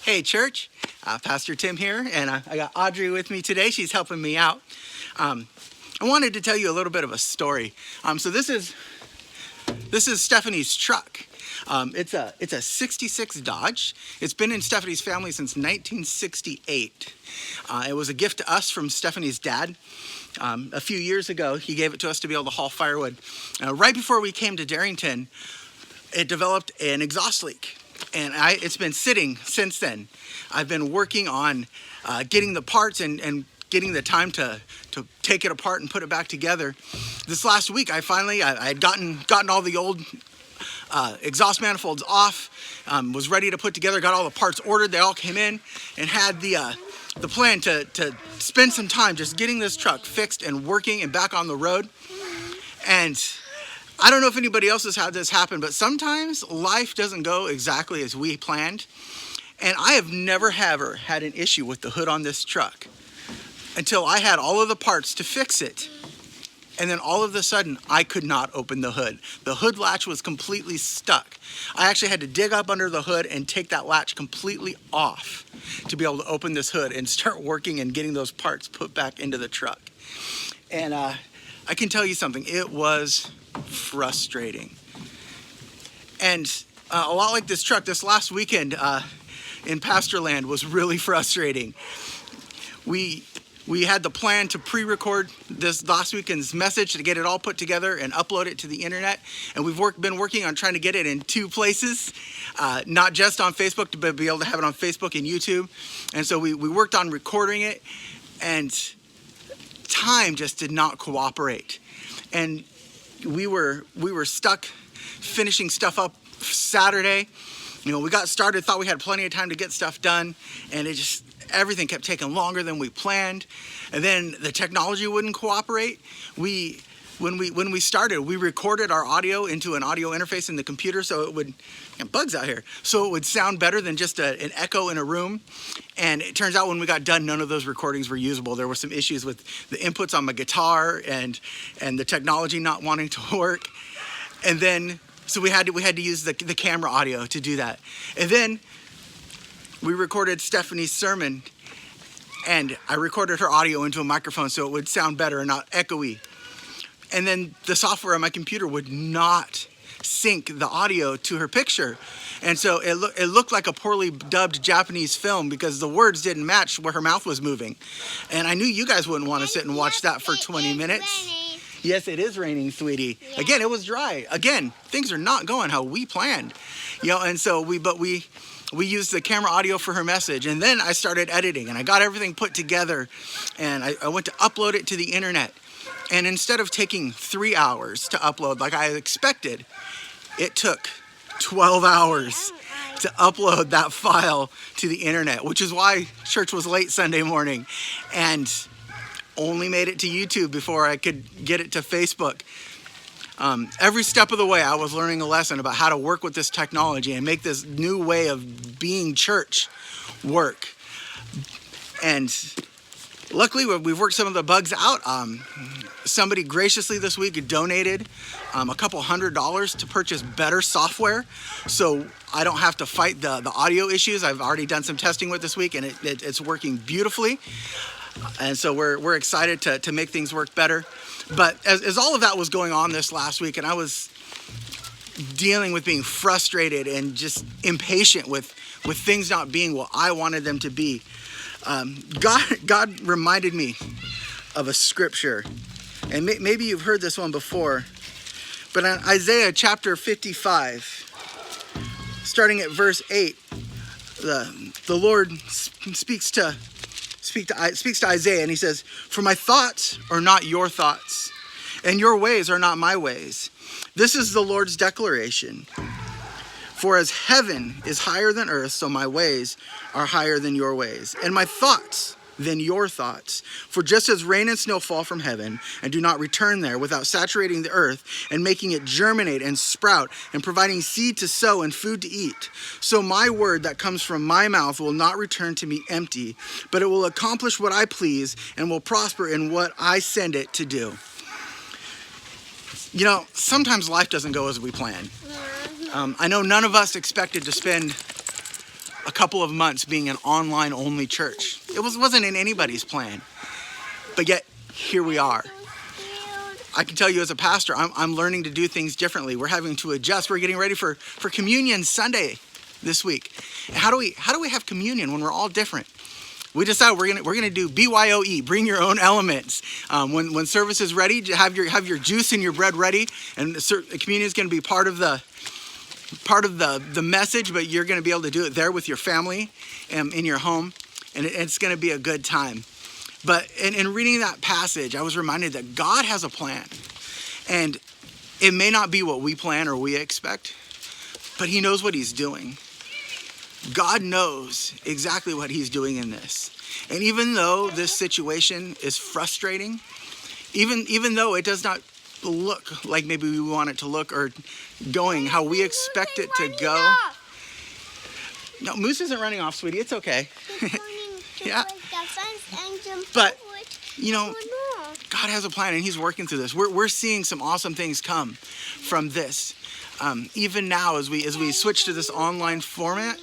Hey church, Pastor Tim here, and I got Audrey with me today. She's helping me out. I wanted to tell you a little bit of a story. So this is Stephanie's truck. It's a 66 Dodge. It's been in Stephanie's family since 1968. It was a gift to us from Stephanie's dad. A few years ago, he gave it to us to be able to haul firewood. Right before we came to Darrington, it developed an exhaust leak. And it's been sitting since then. I've been working on getting the parts and getting the time to take it apart and put it back together. This last week, I had gotten all the old exhaust manifolds off, was ready to put together, got all the parts ordered. They all came in, and had the plan to spend some time just getting this truck fixed and working and back on the road. And I don't know if anybody else has had this happen, but sometimes life doesn't go exactly as we planned. And I have never ever had an issue with the hood on this truck until I had all of the parts to fix it. And then all of a sudden, I could not open the hood. The hood latch was completely stuck. I actually had to dig up under the hood and take that latch completely off to be able to open this hood and start working and getting those parts put back into the truck. And I can tell you something, it was frustrating. And a lot like this truck, this last weekend in Pastorland was really frustrating. We had the plan to pre-record this last weekend's message to get it all put together and upload it to the internet. And we've been working on trying to get it in 2 places, not just on Facebook, but be able to have it on Facebook and YouTube. And so we worked on recording it, and time just did not cooperate. And we were stuck finishing stuff up Saturday. You know, we got started, thought we had plenty of time to get stuff done, and everything kept taking longer than we planned. And then the technology wouldn't cooperate. When we started, we recorded our audio into an audio interface in the computer, so it would, bugs out here, so it would sound better than just an echo in a room. And it turns out when we got done, none of those recordings were usable. There were some issues with the inputs on my guitar and the technology not wanting to work. And then, so we had to use the camera audio to do that. And then we recorded Stephanie's sermon, and I recorded her audio into a microphone so it would sound better and not echoey. And then the software on my computer would not sync the audio to her picture. And so it looked like a poorly dubbed Japanese film because the words didn't match where her mouth was moving. And I knew you guys wouldn't want to sit and watch that for 20 minutes. Raining. Yes, it is raining, sweetie. Yeah. Again, it was dry. Again, things are not going how we planned. And so we used the camera audio for her message, and then I started editing, and I got everything put together, and I went to upload it to the internet. And instead of taking 3 hours to upload like I expected, it took 12 hours to upload that file to the internet, which is why church was late Sunday morning, and only made it to YouTube before I could get it to Facebook. Every step of the way, I was learning a lesson about how to work with this technology and make this new way of being church work. And luckily, we've worked some of the bugs out. Somebody graciously this week donated a couple $100 to purchase better software, so I don't have to fight the audio issues. I've already done some testing with this week, and it's working beautifully. And so we're excited to make things work better. But as all of that was going on this last week, and I was dealing with being frustrated and just impatient with things not being what I wanted them to be, God reminded me of a scripture. And maybe you've heard this one before, but in Isaiah chapter 55, starting at verse 8, the Lord speaks to Isaiah, and he says, "For my thoughts are not your thoughts, and your ways are not my ways. This is the Lord's declaration. For as heaven is higher than earth, so my ways are higher than your ways, and my thoughts than your thoughts. For just as rain and snow fall from heaven and do not return there without saturating the earth and making it germinate and sprout and providing seed to sow and food to eat, so my word that comes from my mouth will not return to me empty, but it will accomplish what I please and will prosper in what I send it to do." Sometimes life doesn't go as we plan. I know none of us expected to spend a couple of months being an online only church. It wasn't in anybody's plan, but yet here we are. I can tell you as a pastor, I'm learning to do things differently. We're having to adjust. We're getting ready for Communion Sunday this week. And how do we have communion when we're all different? We decided we're gonna do BYOE, bring your own elements. When service is ready, have your juice and your bread ready, and communion is going to be part of the message, but you're going to be able to do it there with your family and in your home, and it's going to be a good time. But in reading that passage, I was reminded that God has a plan, and it may not be what we plan or we expect, but he knows what he's doing. God knows exactly what he's doing in this. And even though this situation is frustrating, even though it does not look like maybe we want it to look or going how we expect it to go. No, Moose isn't running off, sweetie. It's okay. Yeah. But, you know, God has a plan and he's working through this. We're seeing some awesome things come from this. Even now as we switch to this online format,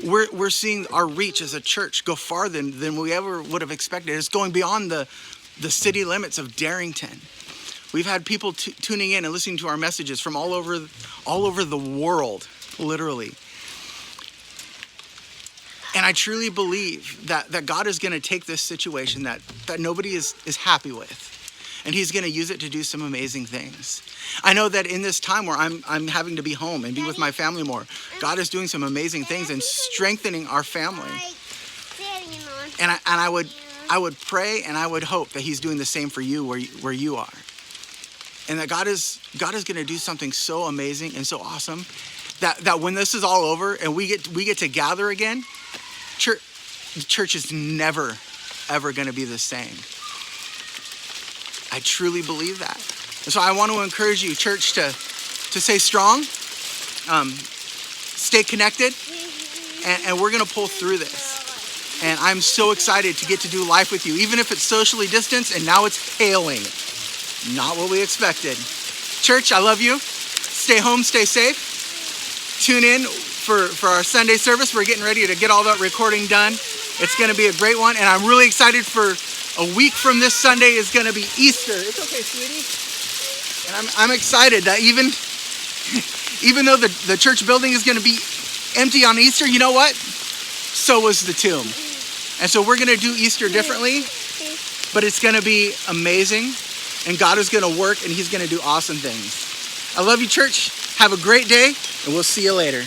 we're seeing our reach as a church go farther than we ever would have expected. It's going beyond the city limits of Darrington. We've had people tuning in and listening to our messages from all over the world, literally. And I truly believe that God is going to take this situation that nobody is happy with, and he's going to use it to do some amazing things. I know that in this time where I'm having to be home and be with my family more, God is doing some amazing things and strengthening our family. And I would pray and I would hope that he's doing the same for you where you are. And that God is going to do something so amazing and so awesome that when this is all over and we get to gather again, the church is never ever going to be the same. I truly believe that. And so I want to encourage you, church, to stay strong, stay connected, and we're going to pull through this. And I'm so excited to get to do life with you, even if it's socially distanced and now it's hailing. Not what we expected. Church, I love you. Stay home, stay safe. Tune in for our Sunday service. We're getting ready to get all that recording done. It's going to be a great one, and I'm really excited for a week from this Sunday is going to be Easter. It's okay, sweetie. And I'm excited that even though the church building is going to be empty on Easter, you know what? So was the tomb. And so we're going to do Easter differently, but it's going to be amazing. And God is going to work, and he's going to do awesome things. I love you, church. Have a great day, and we'll see you later.